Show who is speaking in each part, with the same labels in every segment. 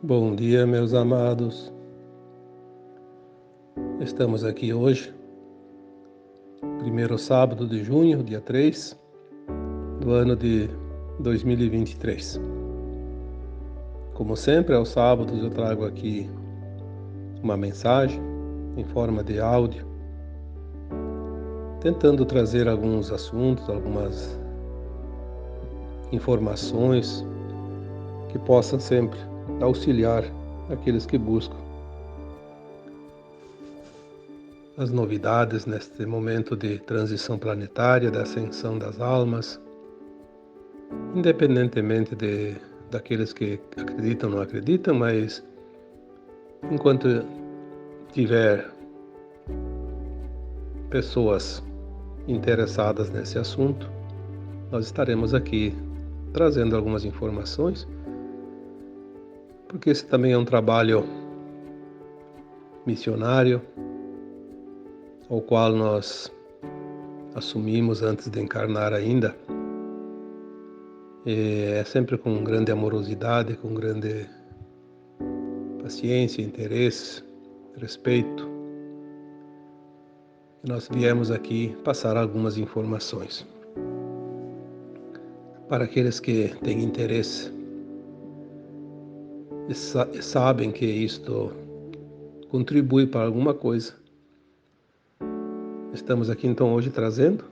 Speaker 1: Bom dia, meus amados. Estamos aqui hoje, primeiro sábado de junho, dia 3 do ano de 2023. Como sempre, aos sábados eu trago aqui uma mensagem em forma de áudio, tentando trazer alguns assuntos, algumas informações que possam sempre auxiliar aqueles que buscam as novidades neste momento de transição planetária, da ascensão das almas, independentemente daqueles que acreditam ou não acreditam, mas enquanto tiver pessoas interessadas nesse assunto, nós estaremos aqui trazendo algumas informações, porque esse também é um trabalho missionário, ao qual nós assumimos antes de encarnar ainda. É sempre com grande amorosidade, com grande paciência, interesse, respeito, que nós viemos aqui passar algumas informações. Para aqueles que têm interesse e sabem que isto contribui para alguma coisa, estamos aqui então hoje trazendo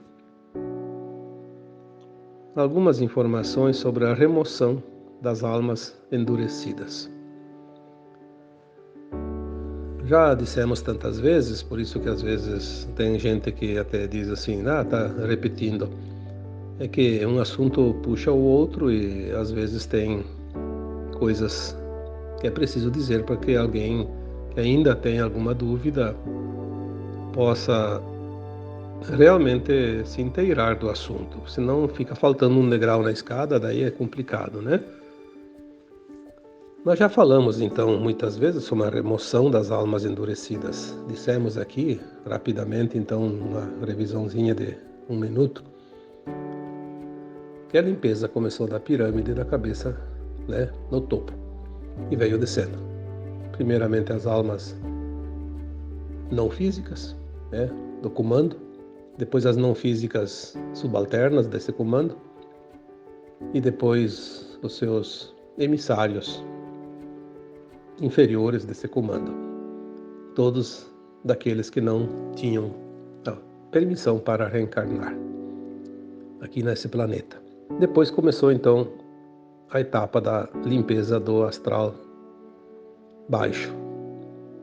Speaker 1: algumas informações sobre a remoção das almas endurecidas. Já dissemos tantas vezes, por isso que às vezes tem gente que até diz assim, tá repetindo. É que um assunto puxa o outro e às vezes tem coisas que é preciso dizer para que alguém que ainda tem alguma dúvida possa realmente se inteirar do assunto. Senão fica faltando um degrau na escada, daí é complicado, né? Nós já falamos então muitas vezes sobre a remoção das almas endurecidas. Dissemos aqui rapidamente então uma revisãozinha de 1 minuto que a limpeza começou da pirâmide da cabeça, né, no topo e veio descendo. Primeiramente as almas não físicas, né, do comando, depois as não físicas subalternas desse comando e depois os seus emissários inferiores desse comando, todos daqueles que não tinham permissão para reencarnar aqui nesse planeta. Depois começou então a etapa da limpeza do astral baixo,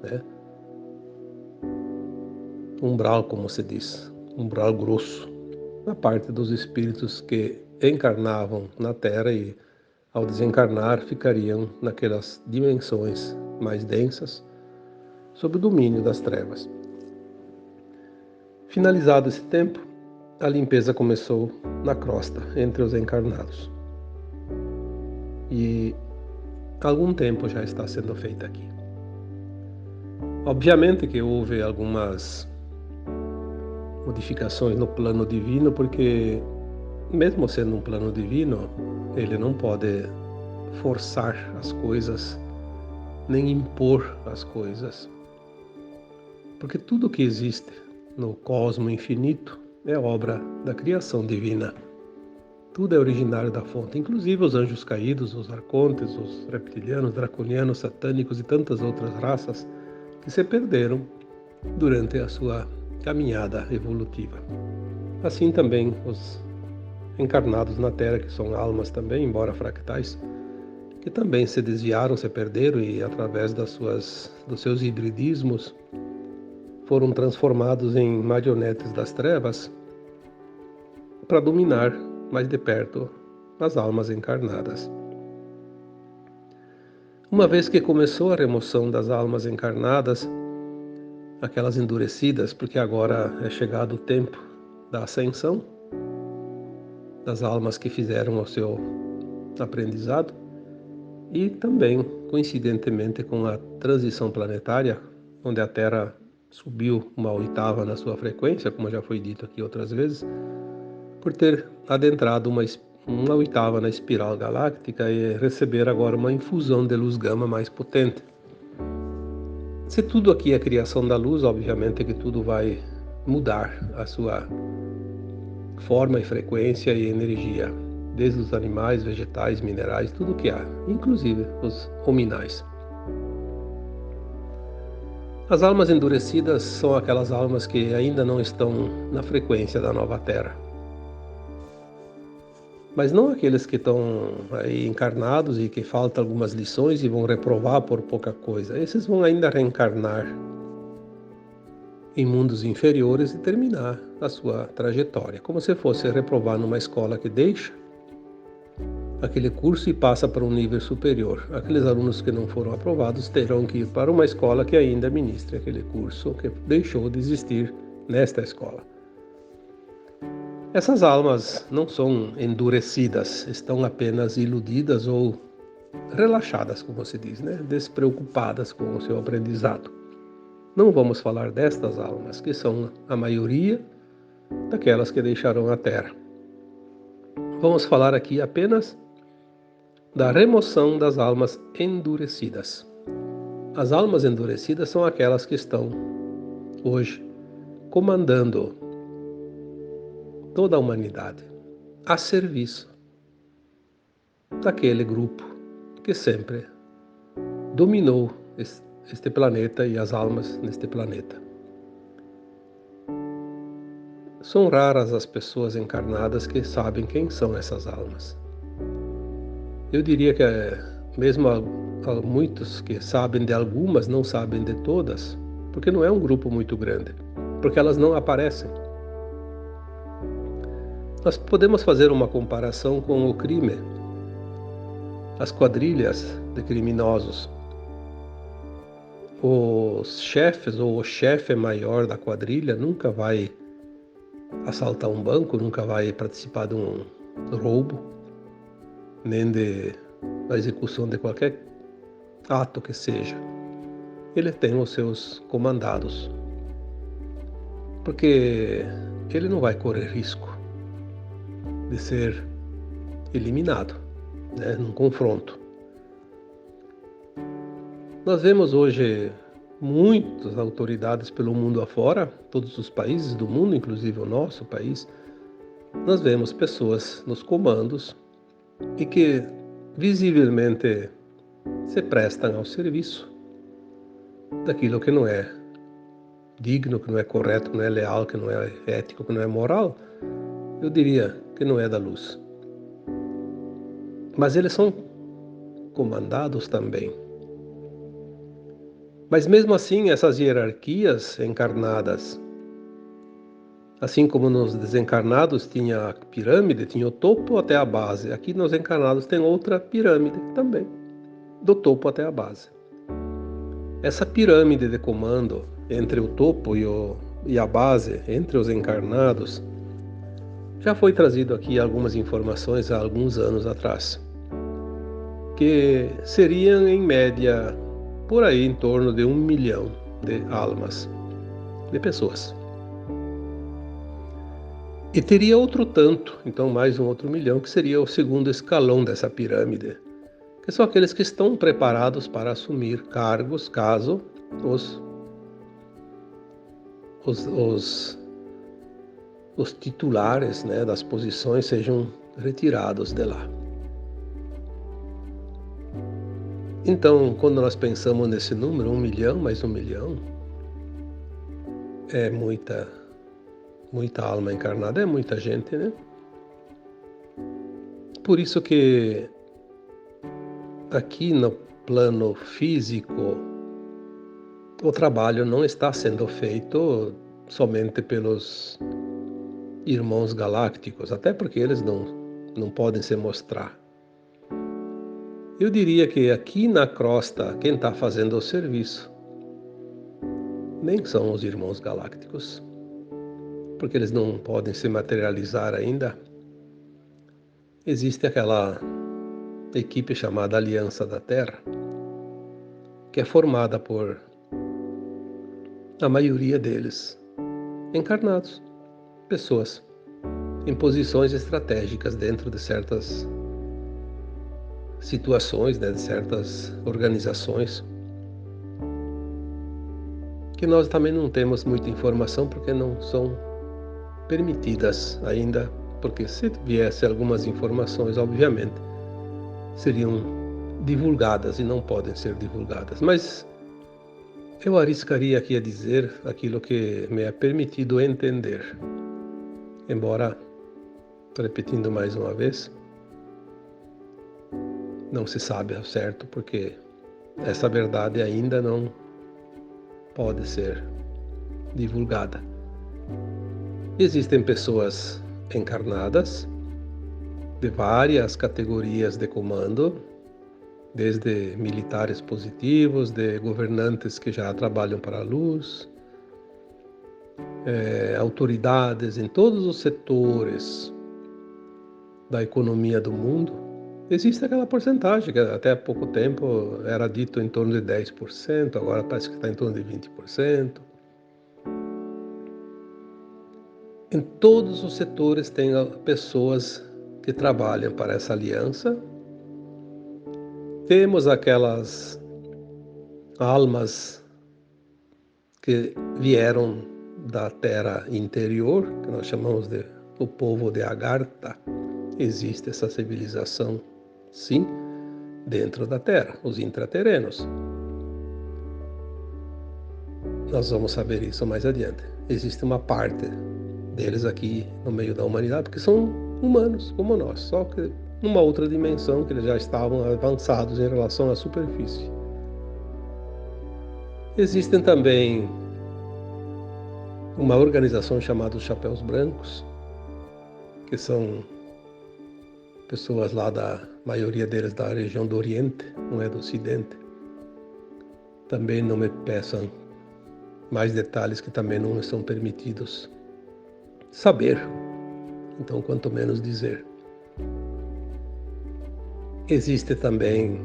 Speaker 1: né? Umbral, como se diz, umbral grosso, na parte dos espíritos que encarnavam na Terra e ao desencarnar ficariam naquelas dimensões mais densas, sob o domínio das trevas. Finalizado esse tempo, a limpeza começou na crosta, entre os encarnados. E algum tempo já está sendo feita aqui. Obviamente que houve algumas modificações no plano divino, porque mesmo sendo um plano divino, ele não pode forçar as coisas, nem impor as coisas. Porque tudo que existe no cosmo infinito é obra da criação divina. Tudo é originário da fonte, inclusive os anjos caídos, os arcontes, os reptilianos, draconianos, satânicos e tantas outras raças que se perderam durante a sua caminhada evolutiva. Assim também os encarnados na Terra, que são almas também, embora fractais, que também se desviaram, se perderam e através dos seus hibridismos foram transformados em marionetes das trevas para dominar mais de perto as almas encarnadas. Uma vez que começou a remoção das almas encarnadas, aquelas endurecidas, porque agora é chegado o tempo da ascensão das almas que fizeram o seu aprendizado e também, coincidentemente com a transição planetária, onde a Terra subiu uma oitava na sua frequência, como já foi dito aqui outras vezes, por ter adentrado uma oitava na espiral galáctica e receber agora uma infusão de luz gama mais potente. Se tudo aqui é criação da luz, obviamente que tudo vai mudar a sua forma e frequência e energia, desde os animais, vegetais, minerais, tudo que há, inclusive os hominais. As almas endurecidas são aquelas almas que ainda não estão na frequência da nova Terra. Mas não aqueles que estão aí encarnados e que faltam algumas lições e vão reprovar por pouca coisa. Esses vão ainda reencarnar em mundos inferiores e terminar a sua trajetória, como se fosse reprovar numa escola que deixa aquele curso e passa para um nível superior. Aqueles alunos que não foram aprovados terão que ir para uma escola que ainda ministre aquele curso que deixou de existir nesta escola. Essas almas não são endurecidas, estão apenas iludidas ou relaxadas, como se diz, né? Despreocupadas com o seu aprendizado. Não vamos falar destas almas, que são a maioria daquelas que deixarão a Terra. Vamos falar aqui apenas da remoção das almas endurecidas. As almas endurecidas são aquelas que estão hoje comandando toda a humanidade a serviço daquele grupo que sempre dominou este planeta e as almas neste planeta. São raras as pessoas encarnadas que sabem quem são essas almas. Eu diria que mesmo há muitos que sabem de algumas, não sabem de todas, porque não é um grupo muito grande, porque elas não aparecem. Nós podemos fazer uma comparação com o crime, as quadrilhas de criminosos. Os chefes ou o chefe maior da quadrilha nunca vai assaltar um banco, nunca vai participar de um roubo, nem da execução de qualquer ato que seja. Ele tem os seus comandados, porque ele não vai correr risco de ser eliminado, né, num confronto. Nós vemos hoje muitas autoridades pelo mundo afora, todos os países do mundo, inclusive o nosso país. Nós vemos pessoas nos comandos e que visivelmente se prestam ao serviço daquilo que não é digno, que não é correto, que não é leal, que não é ético, que não é moral. Eu diria que não é da luz. Mas eles são comandados também. Mas mesmo assim, essas hierarquias encarnadas, assim como nos desencarnados tinha a pirâmide, tinha o topo até a base. Aqui nos encarnados tem outra pirâmide também, do topo até a base. Essa pirâmide de comando entre o topo e a base, entre os encarnados, já foi trazido aqui algumas informações há alguns anos atrás, que seriam em média por aí em torno de 1 milhão de almas, de pessoas. E teria outro tanto, então mais um outro milhão, que seria o segundo escalão dessa pirâmide, que são aqueles que estão preparados para assumir cargos caso os titulares, né, das posições sejam retirados de lá. Então, quando nós pensamos nesse número, 1 milhão mais 1 milhão, é muita alma encarnada, é muita gente, né? Por isso que aqui no plano físico, o trabalho não está sendo feito somente pelos irmãos galácticos, até porque eles não podem se mostrar. Eu diria que aqui na crosta, quem está fazendo o serviço nem são os irmãos galácticos, porque eles não podem se materializar ainda. Existe aquela equipe chamada Aliança da Terra, que é formada por a maioria deles encarnados, pessoas em posições estratégicas dentro de certas situações, né, de certas organizações, que nós também não temos muita informação porque não são permitidas ainda, porque se viesse algumas informações, obviamente, seriam divulgadas e não podem ser divulgadas. Mas eu arriscaria aqui a dizer aquilo que me é permitido entender, embora, repetindo mais uma vez, não se sabe ao certo, porque essa verdade ainda não pode ser divulgada. Existem pessoas encarnadas de várias categorias de comando, desde militares positivos, de governantes que já trabalham para a luz, autoridades em todos os setores da economia do mundo. Existe aquela porcentagem que até há pouco tempo era dito em torno de 10%, agora parece que está em torno de 20%. Em todos os setores tem pessoas que trabalham para essa aliança. Temos aquelas almas que vieram da terra interior, que nós chamamos de o povo de Agartha. Existe essa civilização, sim, dentro da terra, os intraterrenos. Nós vamos saber isso mais adiante. Existe uma parte deles aqui no meio da humanidade, porque são humanos como nós, só que numa outra dimensão, que eles já estavam avançados em relação à superfície. Existem também uma organização chamada os Chapéus Brancos, que são pessoas lá da maioria deles da região do Oriente, não é do Ocidente. Também não me peçam mais detalhes que também não me são permitidos saber, então quanto menos dizer. Existe também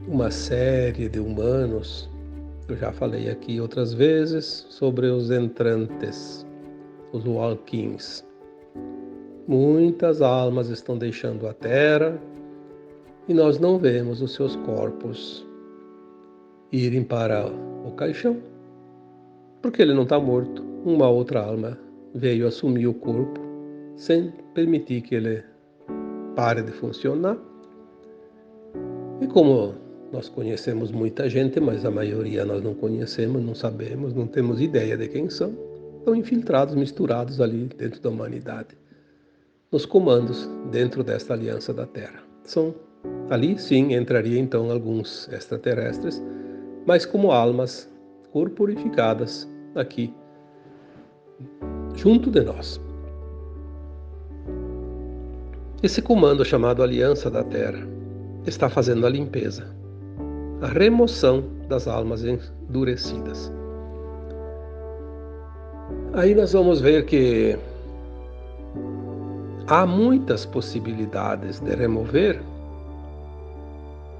Speaker 1: uma série de humanos, eu já falei aqui outras vezes, sobre os entrantes, os walk-ins. Muitas almas estão deixando a Terra e nós não vemos os seus corpos irem para o caixão, porque ele não está morto. Uma outra alma veio assumir o corpo sem permitir que ele pare de funcionar. E como nós conhecemos muita gente, mas a maioria nós não conhecemos, não sabemos, não temos ideia de quem são, estão infiltrados, misturados ali dentro da humanidade, nos comandos dentro desta aliança da Terra. Ali sim entraria então alguns extraterrestres, mas como almas corporificadas aqui junto de nós. Esse comando chamado Aliança da Terra está fazendo a limpeza, a remoção das almas endurecidas. Aí nós vamos ver que há muitas possibilidades de remover,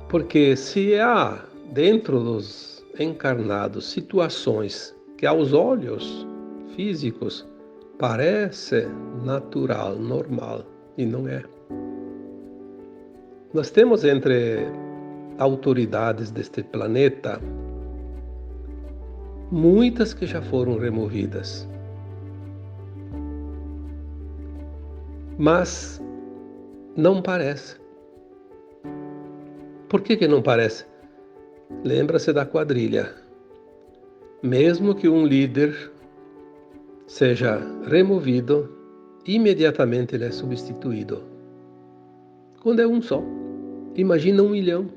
Speaker 1: porque se há dentro dos encarnados situações que aos olhos físicos parece natural, normal, e não é. Nós temos entre autoridades deste planeta muitas que já foram removidas. Mas não parece. Por que não parece? Lembra-se da quadrilha. Mesmo que um líder seja removido, imediatamente ele é substituído. Quando é um só. Imagina 1 milhão.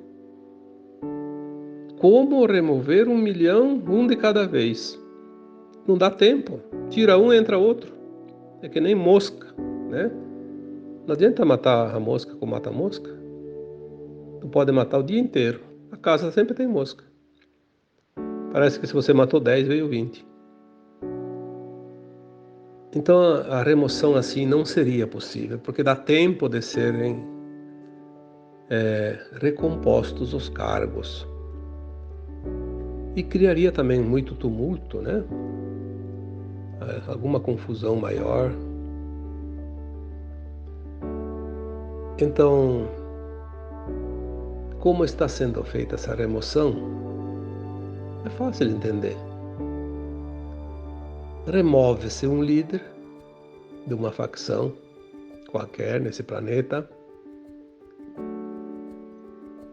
Speaker 1: Como remover 1 milhão, um de cada vez? Não dá tempo. Tira um, entra outro. É que nem mosca, né? Não adianta matar a mosca como mata a mosca. Tu pode matar o dia inteiro. A casa sempre tem mosca. Parece que se você matou 10, veio 20. Então a remoção assim não seria possível, porque dá tempo de serem recompostos os cargos. E criaria também muito tumulto, né? alguma confusão maior. Então, como está sendo feita essa remoção? É fácil entender. Remove-se um líder de uma facção qualquer nesse planeta,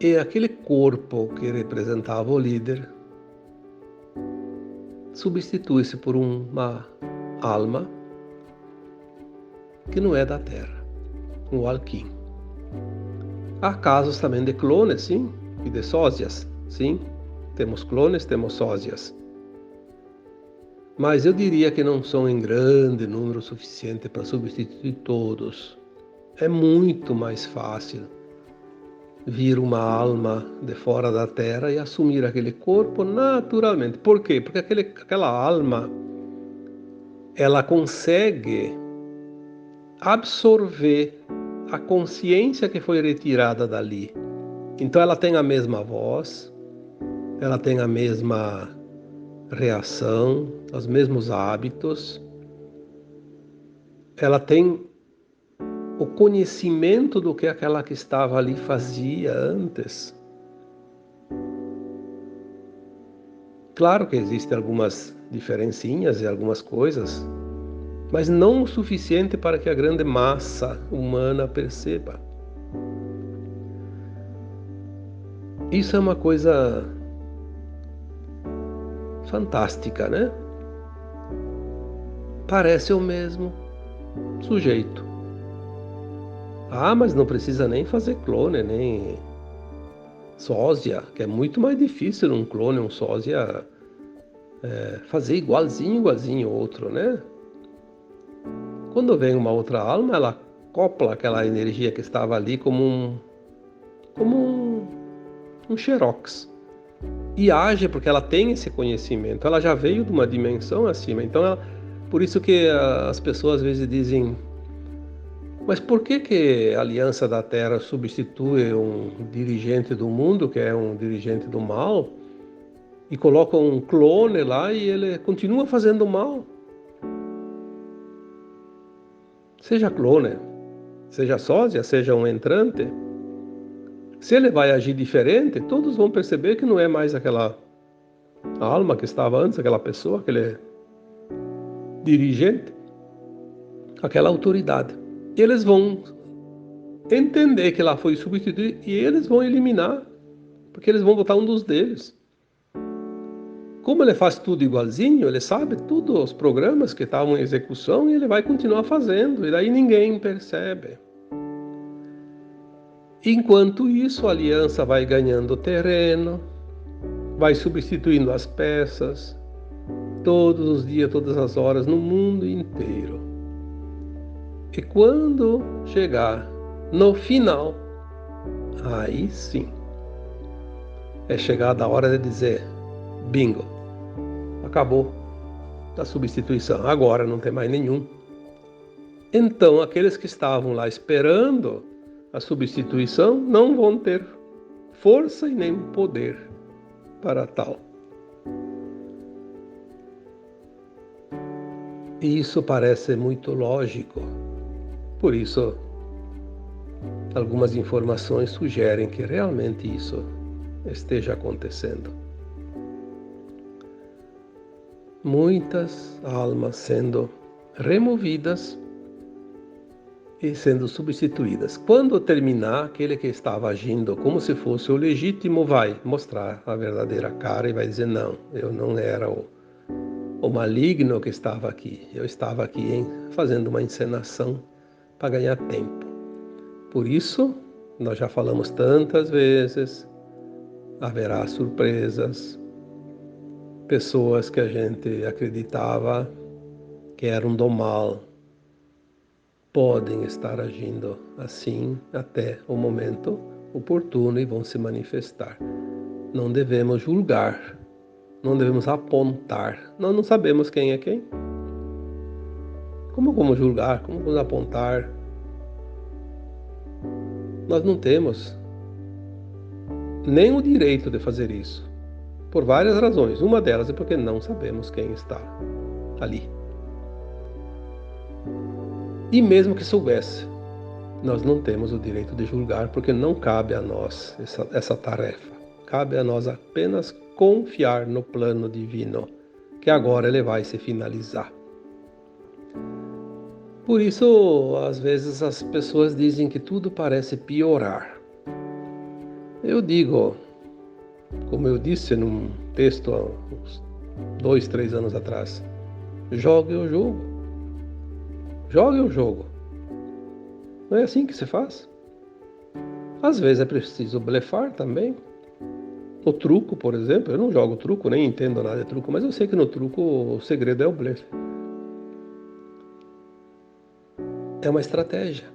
Speaker 1: e aquele corpo que representava o líder substitui-se por uma alma que não é da Terra, um Alquim. Há casos também de clones, sim, e de sósias, sim. Temos clones, temos sósias. Mas eu diria que não são em grande número suficiente para substituir todos. É muito mais fácil vir uma alma de fora da Terra e assumir aquele corpo naturalmente. Por quê? Porque aquela alma, ela consegue absorver a consciência que foi retirada dali. Então ela tem a mesma voz, ela tem a mesma reação, os mesmos hábitos, ela tem o conhecimento do que aquela que estava ali fazia antes. Claro que existem algumas diferencinhas e algumas coisas, mas não o suficiente para que a grande massa humana perceba. Isso é uma coisa fantástica, né? Parece o mesmo sujeito. Ah, mas não precisa nem fazer clone, nem sósia, que é muito mais difícil um clone, um sósia, fazer igualzinho o outro, né? Quando vem uma outra alma, ela acopla aquela energia que estava ali como um xerox. E age porque ela tem esse conhecimento, ela já veio de uma dimensão acima. Então, por isso que as pessoas às vezes dizem: mas por que a Aliança da Terra substitui um dirigente do mundo, que é um dirigente do mal, e coloca um clone lá e ele continua fazendo mal? Seja clone, seja sósia, seja um entrante, se ele vai agir diferente, todos vão perceber que não é mais aquela alma que estava antes, aquela pessoa, aquele dirigente, aquela autoridade. E eles vão entender que lá foi substituído e eles vão eliminar, porque eles vão botar um dos deles. Como ele faz tudo igualzinho, ele sabe todos os programas que estavam em execução e ele vai continuar fazendo, e daí ninguém percebe. Enquanto isso, a aliança vai ganhando terreno, vai substituindo as peças, todos os dias, todas as horas, no mundo inteiro. E quando chegar no final, aí sim, é chegada a hora de dizer: bingo, acabou a substituição, agora não tem mais nenhum. Então, aqueles que estavam lá esperando a substituição não vão ter força e nem poder para tal. E isso parece muito lógico. Por isso, algumas informações sugerem que realmente isso esteja acontecendo. Muitas almas sendo removidas e sendo substituídas. Quando terminar, aquele que estava agindo como se fosse o legítimo vai mostrar a verdadeira cara e vai dizer: não, eu não era o maligno que estava aqui. Eu estava aqui fazendo uma encenação para ganhar tempo. Por isso, nós já falamos tantas vezes, haverá surpresas. Pessoas que a gente acreditava que eram do mal podem estar agindo assim até o momento oportuno e vão se manifestar. Não devemos julgar, não devemos apontar. Nós não sabemos quem é quem. Como vamos julgar? Como vamos apontar? Nós não temos nem o direito de fazer isso, por várias razões. Uma delas é porque não sabemos quem está ali. E mesmo que soubesse, nós não temos o direito de julgar, porque não cabe a nós essa tarefa. Cabe a nós apenas confiar no plano divino, que agora ele vai se finalizar. Por isso, às vezes as pessoas dizem que tudo parece piorar. Eu digo, como eu disse num texto há uns 2, 3 anos atrás, jogue o jogo. Jogue o jogo. Não é assim que se faz? Às vezes é preciso blefar também. No truco, por exemplo, eu não jogo truco, nem entendo nada de truco, mas eu sei que no truco o segredo é o blefe. É uma estratégia.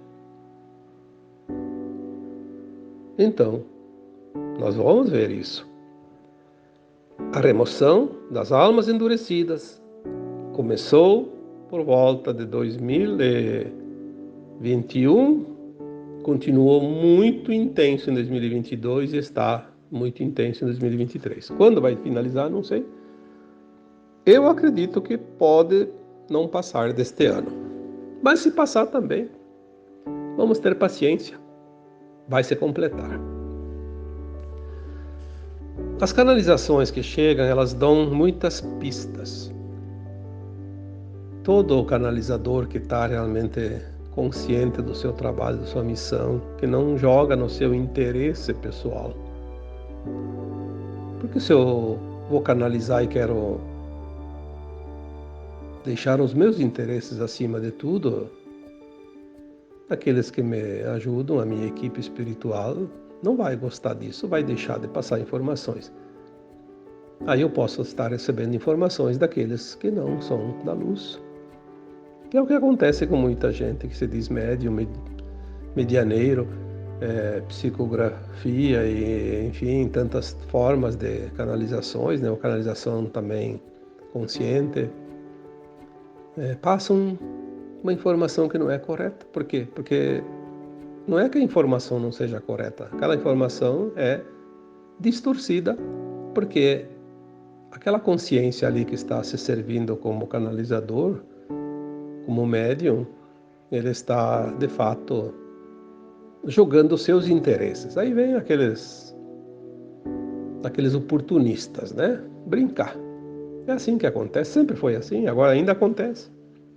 Speaker 1: Então, nós vamos ver isso. A remoção das almas endurecidas começou por volta de 2021, continuou muito intenso em 2022 e está muito intenso em 2023. Quando vai finalizar, não sei. Eu acredito que pode não passar deste ano. Mas se passar também, vamos ter paciência. Vai se completar. As canalizações que chegam, elas dão muitas pistas. Todo canalizador que está realmente consciente do seu trabalho, da sua missão, que não joga no seu interesse pessoal. Porque se eu vou canalizar e quero deixar os meus interesses acima de tudo, aqueles que me ajudam, a minha equipe espiritual, não vai gostar disso, vai deixar de passar informações. Aí eu posso estar recebendo informações daqueles que não são da luz. Que é o que acontece com muita gente que se diz médium, medianeiro, psicografia e, enfim, tantas formas de canalizações, né? Ou canalização também consciente. Passam uma informação que não é correta. Por quê? Porque não é que a informação não seja correta. Aquela informação é distorcida porque aquela consciência ali que está se servindo como canalizador, como médium, ele está, de fato, jogando os seus interesses. Aí vem aqueles oportunistas, né? Brincar. É assim que acontece, sempre foi assim, agora ainda acontece.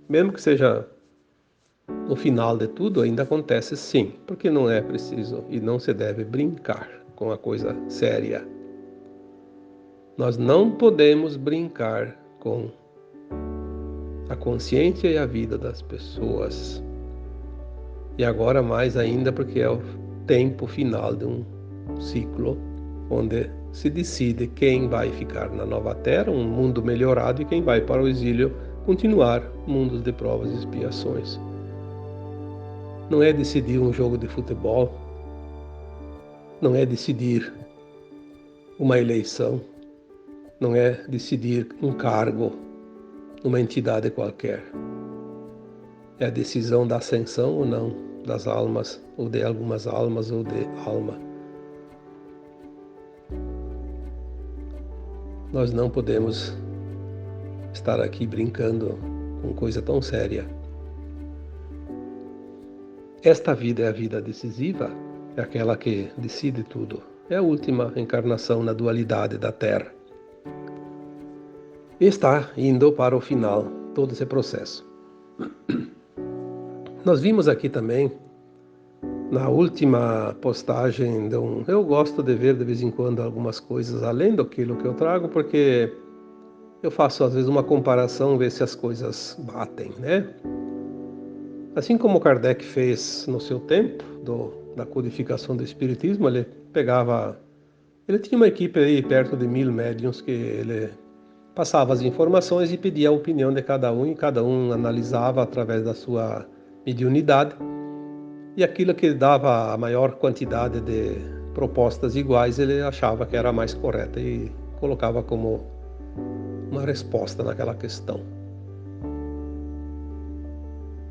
Speaker 1: Mesmo que seja no final de tudo, ainda acontece sim, porque não é preciso e não se deve brincar com a coisa séria. Nós não podemos brincar com a consciência e a vida das pessoas. E agora mais ainda porque é o tempo final de um ciclo onde se decide quem vai ficar na nova terra, um mundo melhorado, e quem vai para o exílio continuar mundos de provas e expiações. Não é decidir um jogo de futebol, não é decidir uma eleição, não é decidir um cargo numa entidade qualquer. É a decisão da ascensão ou não das almas, ou de algumas almas, ou de alma. Nós não podemos estar aqui brincando com coisa tão séria. Esta vida é a vida decisiva, é aquela que decide tudo. É a última encarnação na dualidade da Terra. E está indo para o final todo esse processo. Nós vimos aqui também, na última postagem, eu gosto de ver de vez em quando algumas coisas além daquilo que eu trago, porque eu faço às vezes uma comparação, ver se as coisas batem, né? Assim como Kardec fez no seu tempo, da codificação do Espiritismo, ele tinha uma equipe aí perto de 1000 médiuns que ele passava as informações e pedia a opinião de cada um, e cada um analisava através da sua mediunidade, e aquilo que dava a maior quantidade de propostas iguais, ele achava que era a mais correta e colocava como uma resposta naquela questão.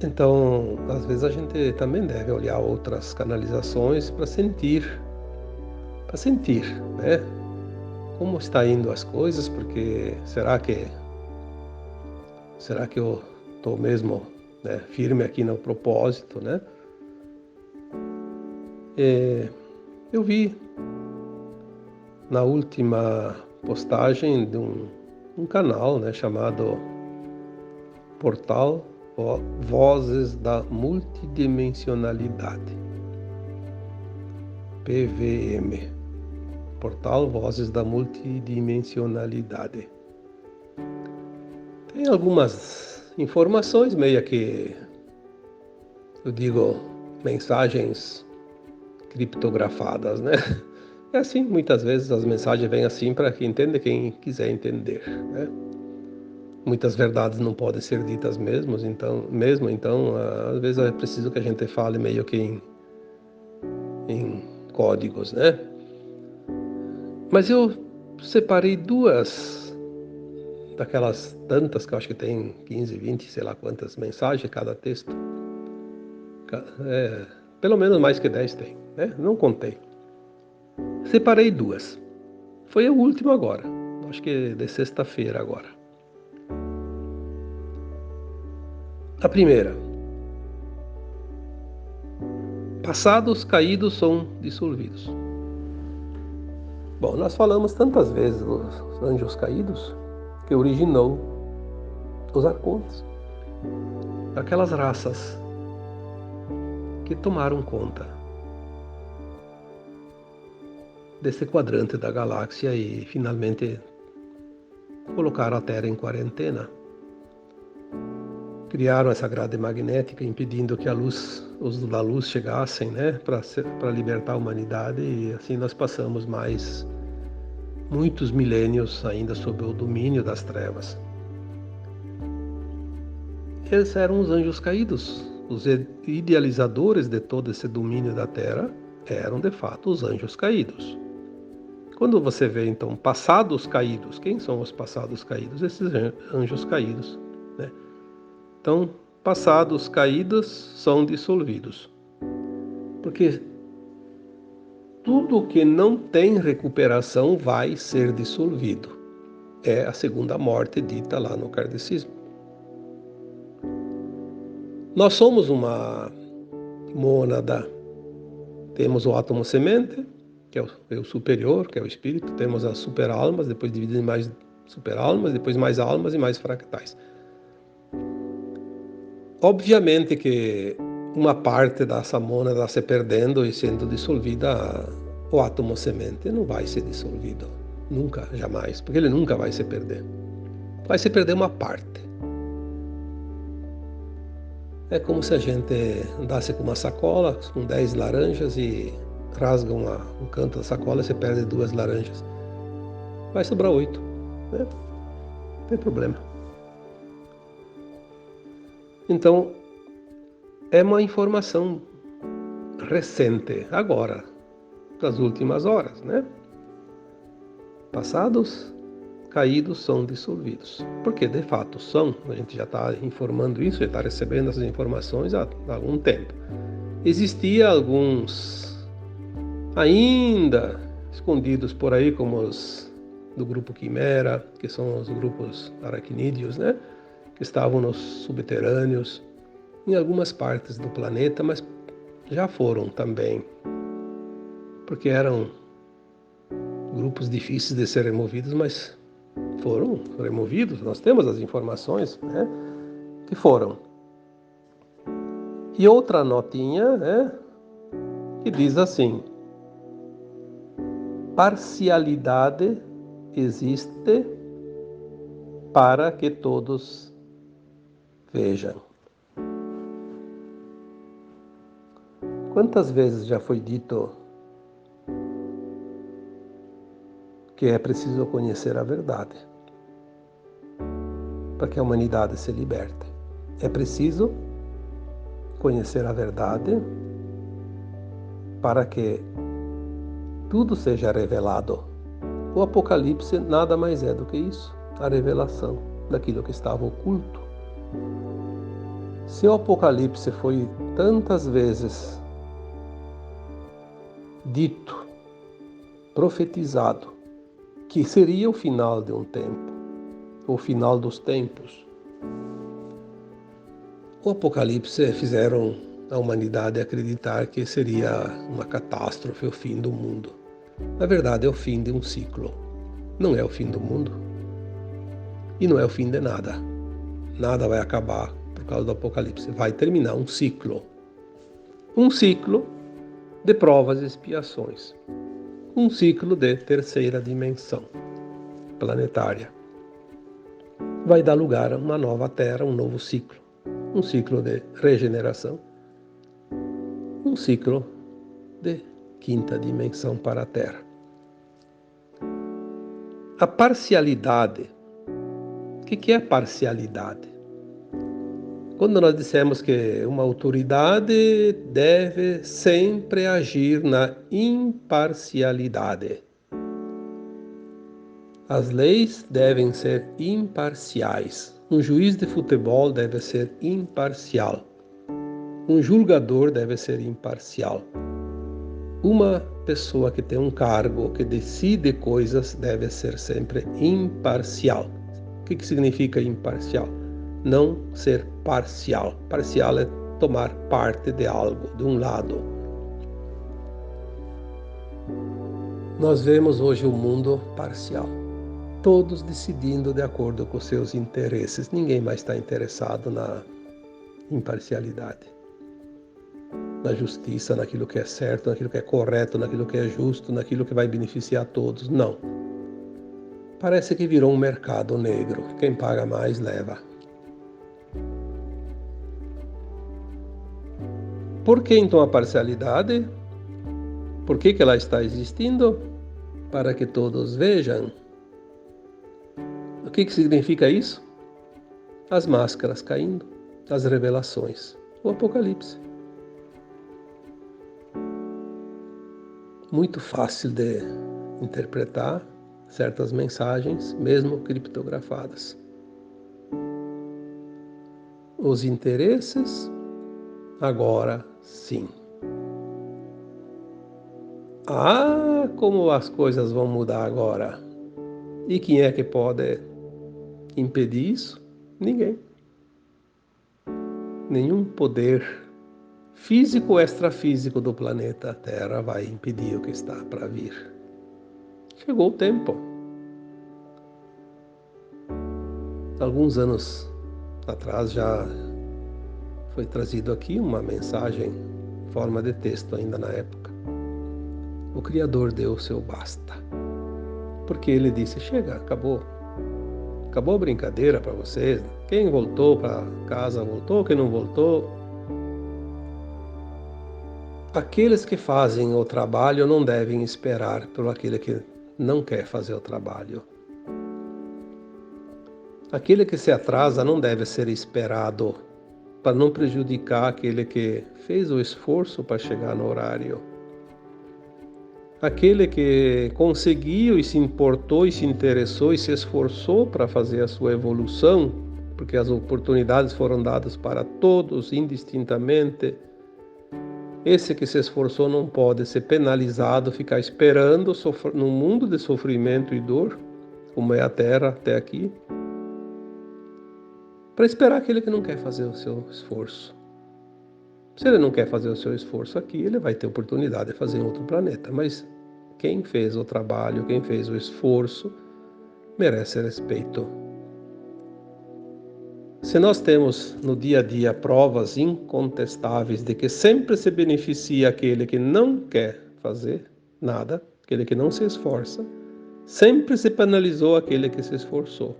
Speaker 1: Então, às vezes a gente também deve olhar outras canalizações para sentir, né? Como está indo as coisas, porque será que eu estou mesmo né, firme aqui no propósito, né? Eu vi na última postagem de um canal, né, chamado Portal Vozes da Multidimensionalidade, PVM, Portal Vozes da Multidimensionalidade. Tem algumas informações, meio que, eu digo, mensagens criptografadas, né? É assim, muitas vezes as mensagens vêm assim para quem entende, quem quiser entender, né? Muitas verdades não podem ser ditas então, às vezes é preciso que a gente fale meio que em códigos, né? Mas eu separei duas daquelas tantas que eu acho que tem 15, 20, sei lá quantas mensagens cada texto. Pelo menos mais que 10 tem, né? Não contei. Separei duas. Foi a última agora, acho que de sexta-feira agora. A primeira. Passados caídos são dissolvidos. Bom, nós falamos tantas vezes dos anjos caídos que originou os arcontes. Aquelas raças que tomaram conta desse quadrante da galáxia e finalmente colocaram a Terra em quarentena. Criaram essa grade magnética impedindo que os da luz chegassem, né, para libertar a humanidade, e assim nós passamos mais muitos milênios ainda sob o domínio das trevas. Eles eram os anjos caídos, os idealizadores de todo esse domínio da Terra eram de fato os anjos caídos. Quando você vê então passados caídos, quem são os passados caídos? Esses anjos caídos, né? Então, passados caídos são dissolvidos. Porque tudo que não tem recuperação vai ser dissolvido. É a segunda morte dita lá no kardecismo. Nós somos uma mônada. Temos o átomo semente, que é o superior, que é o espírito. Temos as superalmas, depois divididas em mais superalmas, depois mais almas e mais fractais. Obviamente que uma parte dessa mônada está se perdendo e sendo dissolvida, o átomo semente não vai ser dissolvido, nunca, jamais, porque ele nunca vai se perder. Vai se perder uma parte. É como se a gente andasse com uma sacola, com 10 laranjas e rasga um canto da sacola e você perde 2 laranjas. Vai sobrar 8, né? Não tem problema. Então, é uma informação recente, agora, das últimas horas, né? Passados caídos são dissolvidos. Porque, de fato, são. A gente já está informando isso, já está recebendo essas informações há algum tempo. Existia alguns ainda escondidos por aí, como os do grupo Quimera, que são os grupos aracnídeos, né? Que estavam nos subterrâneos, em algumas partes do planeta, mas já foram também, porque eram grupos difíceis de ser removidos, mas foram removidos. Nós temos as informações, né, que foram. E outra notinha, né, que diz assim: parcialidade existe para que todos vejam. Quantas vezes já foi dito que é preciso conhecer a verdade para que a humanidade se liberte? É preciso conhecer a verdade para que tudo seja revelado. O Apocalipse nada mais é do que isso, a revelação daquilo que estava oculto. Se o Apocalipse foi tantas vezes dito, profetizado, que seria o final de um tempo, o final dos tempos, O Apocalipse fizeram a humanidade acreditar que seria uma catástrofe, o fim do mundo. Na verdade, é o fim de um ciclo. Não é o fim do mundo e não é o fim de nada. Nada vai acabar por causa do Apocalipse. Vai terminar um ciclo. Um ciclo de provas e expiações. Um ciclo de terceira dimensão planetária. Vai dar lugar a uma nova Terra, um novo ciclo. Um ciclo de regeneração. Um ciclo de quinta dimensão para a Terra. A parcialidade. O que é a parcialidade? Quando nós dissemos que uma autoridade deve sempre agir na imparcialidade. As leis devem ser imparciais. Um juiz de futebol deve ser imparcial. Um julgador deve ser imparcial. Uma pessoa que tem um cargo, que decide coisas, deve ser sempre imparcial. O que significa imparcial? Não ser parcial. Parcial é tomar parte de algo, de um lado. Nós vemos hoje o mundo parcial. Todos decidindo de acordo com seus interesses. Ninguém mais está interessado na imparcialidade, na justiça, naquilo que é certo, naquilo que é correto, naquilo que é justo, naquilo que vai beneficiar todos. Não. Parece que virou um mercado negro. Quem paga mais leva. Por que então a parcialidade? Por que ela está existindo? Para que todos vejam. O que significa isso? As máscaras caindo, as revelações, o Apocalipse. Muito fácil de interpretar certas mensagens, mesmo criptografadas. Os interesses, agora sim. Ah, como as coisas vão mudar agora. E quem é que pode impedir isso? Ninguém. Nenhum poder físico ou extrafísico do planeta Terra vai impedir o que está para vir. Chegou o tempo. Alguns anos atrás já foi trazido aqui uma mensagem em forma de texto ainda na época. O Criador deu o seu basta. Porque ele disse, chega, acabou. Acabou a brincadeira para vocês. Quem voltou para casa voltou, quem não voltou. Aqueles que fazem o trabalho não devem esperar por aquele que não quer fazer o trabalho. Aquele que se atrasa não deve ser esperado para não prejudicar aquele que fez o esforço para chegar no horário. Aquele que conseguiu e se importou e se interessou e se esforçou para fazer a sua evolução, porque as oportunidades foram dadas para todos indistintamente. Esse que se esforçou não pode ser penalizado, ficar esperando num mundo de sofrimento e dor, como é a Terra até aqui, para esperar aquele que não quer fazer o seu esforço. Se ele não quer fazer o seu esforço aqui, ele vai ter oportunidade de fazer em outro planeta. Mas quem fez o trabalho, quem fez o esforço, merece respeito. Se nós temos no dia a dia provas incontestáveis de que sempre se beneficia aquele que não quer fazer nada, aquele que não se esforça, sempre se penalizou aquele que se esforçou.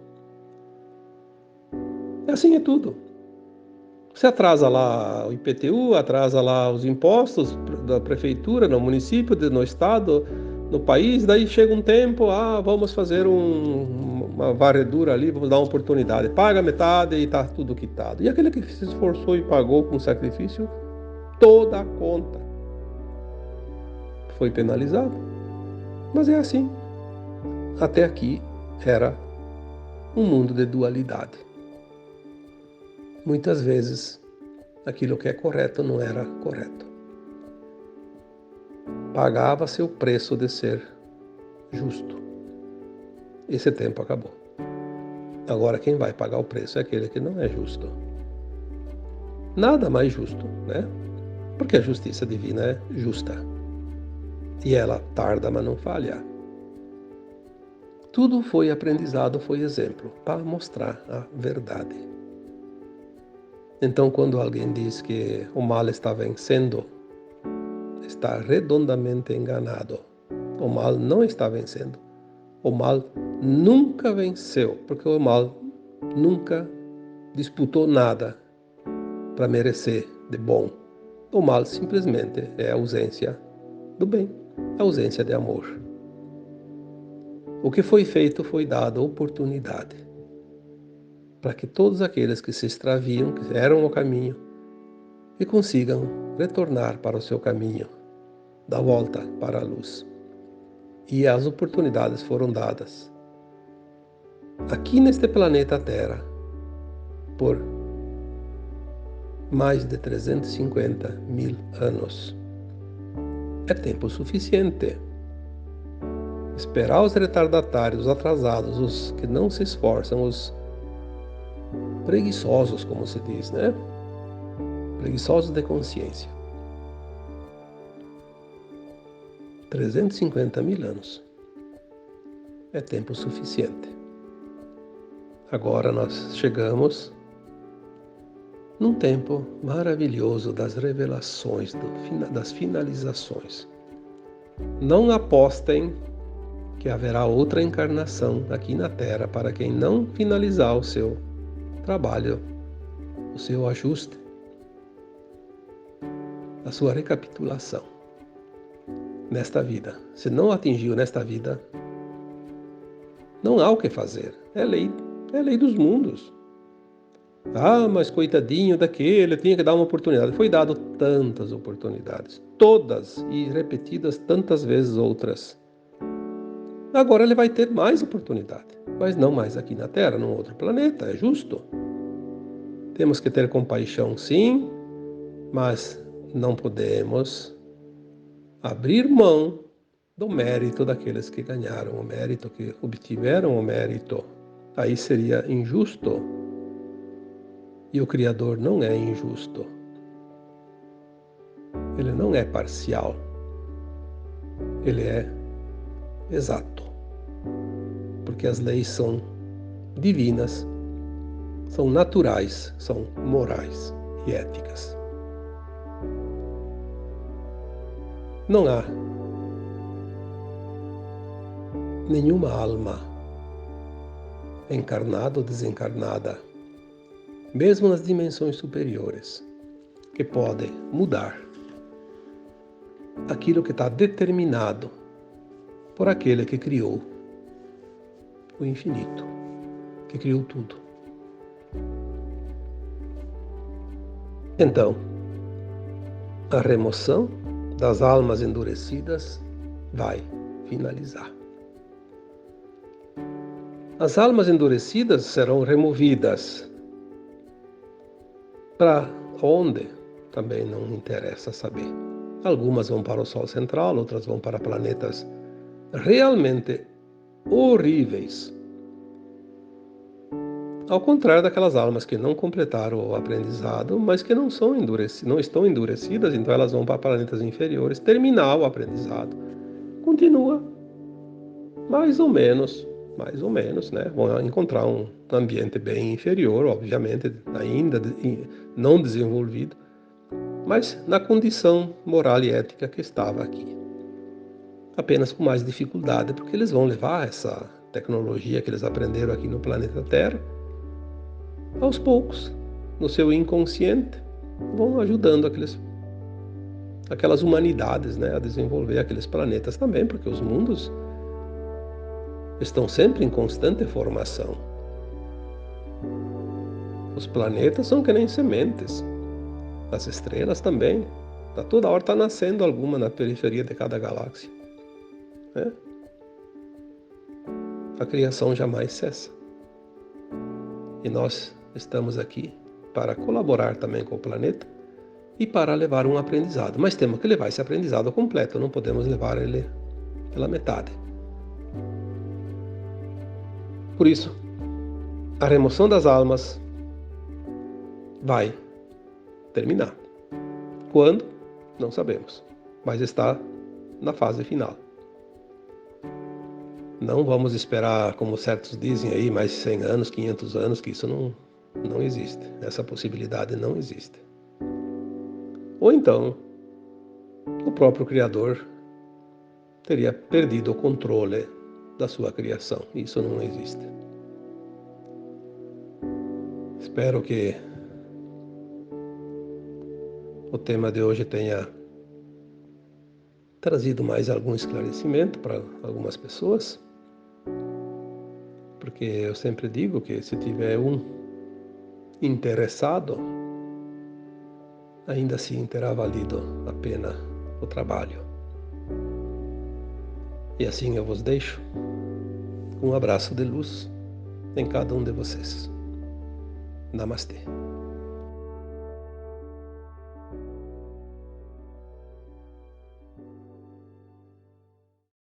Speaker 1: E assim é tudo. Você atrasa lá o IPTU, atrasa lá os impostos da prefeitura, no município, no estado, no país, daí chega um tempo, vamos fazer uma varredura ali, vamos dar uma oportunidade. Paga metade e está tudo quitado. E aquele que se esforçou e pagou com sacrifício, toda a conta foi penalizado. Mas é assim. Até aqui era um mundo de dualidade. Muitas vezes, aquilo que é correto não era correto. Pagava-se o preço de ser justo. Esse tempo acabou. Agora quem vai pagar o preço é aquele que não é justo. Nada mais justo, né? Porque a justiça divina é justa. E ela tarda, mas não falha. Tudo foi aprendizado, foi exemplo, para mostrar a verdade. Então, quando alguém diz que o mal está vencendo, está redondamente enganado. O mal não está vencendo. O mal nunca venceu, porque o mal nunca disputou nada para merecer de bom. O mal simplesmente é a ausência do bem, a ausência de amor. O que foi feito foi dado oportunidade para que todos aqueles que se extraviam, que eram o caminho, e consigam retornar para o seu caminho, dar volta para a luz. E as oportunidades foram dadas aqui neste planeta Terra por mais de 350 mil anos. É tempo suficiente. Esperar os retardatários, os atrasados, os que não se esforçam, os preguiçosos, como se diz, né? Preguiçosos de consciência. 350 mil anos. É tempo suficiente. Agora nós chegamos num tempo maravilhoso das revelações, das finalizações. Não apostem que haverá outra encarnação aqui na Terra para quem não finalizar o seu trabalho, o seu ajuste, a sua recapitulação nesta vida. Se não atingiu nesta vida, não há o que fazer. É lei dos mundos. Ah, mas coitadinho daquele, tinha que dar uma oportunidade. Foi dado tantas oportunidades, todas e repetidas tantas vezes outras. Agora ele vai ter mais oportunidade, mas não mais aqui na Terra, num outro planeta, é justo. Temos que ter compaixão, sim, mas não podemos abrir mão do mérito daqueles que ganharam o mérito, que obtiveram o mérito. Aí seria injusto. E o Criador não é injusto. Ele não é parcial. Ele é exato. Porque as leis são divinas, são naturais, são morais e éticas. Não há nenhuma alma encarnada ou desencarnada, mesmo nas dimensões superiores, que pode mudar aquilo que está determinado por aquele que criou o infinito, que criou tudo. Então, a remoção das almas endurecidas vai finalizar. As almas endurecidas serão removidas para onde? Também não interessa saber. Algumas vão para o Sol central, outras vão para planetas realmente horríveis. Ao contrário daquelas almas que não completaram o aprendizado, mas que não estão endurecidas, então elas vão para planetas inferiores, terminar o aprendizado. Continua mais ou menos, né? Vão encontrar um ambiente bem inferior, obviamente, ainda não desenvolvido, mas na condição moral e ética que estava aqui. Apenas com mais dificuldade, porque eles vão levar essa tecnologia que eles aprenderam aqui no planeta Terra, aos poucos, no seu inconsciente, vão ajudando aquelas humanidades, né, a desenvolver aqueles planetas também, porque os mundos estão sempre em constante formação. Os planetas são que nem sementes. As estrelas também. Toda hora está nascendo alguma na periferia de cada galáxia. Né? A criação jamais cessa. E nós estamos aqui para colaborar também com o planeta e para levar um aprendizado. Mas temos que levar esse aprendizado completo, não podemos levar ele pela metade. Por isso, a remoção das almas vai terminar. Quando? Não sabemos, mas está na fase final. Não vamos esperar, como certos dizem aí, mais 100 anos, 500 anos, que isso não existe. Essa possibilidade não existe. Ou então, o próprio Criador teria perdido o controle da sua criação. Isso não existe. Espero que o tema de hoje tenha trazido mais algum esclarecimento para algumas pessoas, porque eu sempre digo que se tiver um interessado, ainda assim terá valido a pena o trabalho. E assim eu vos deixo um abraço de luz em cada um de vocês. Namastê.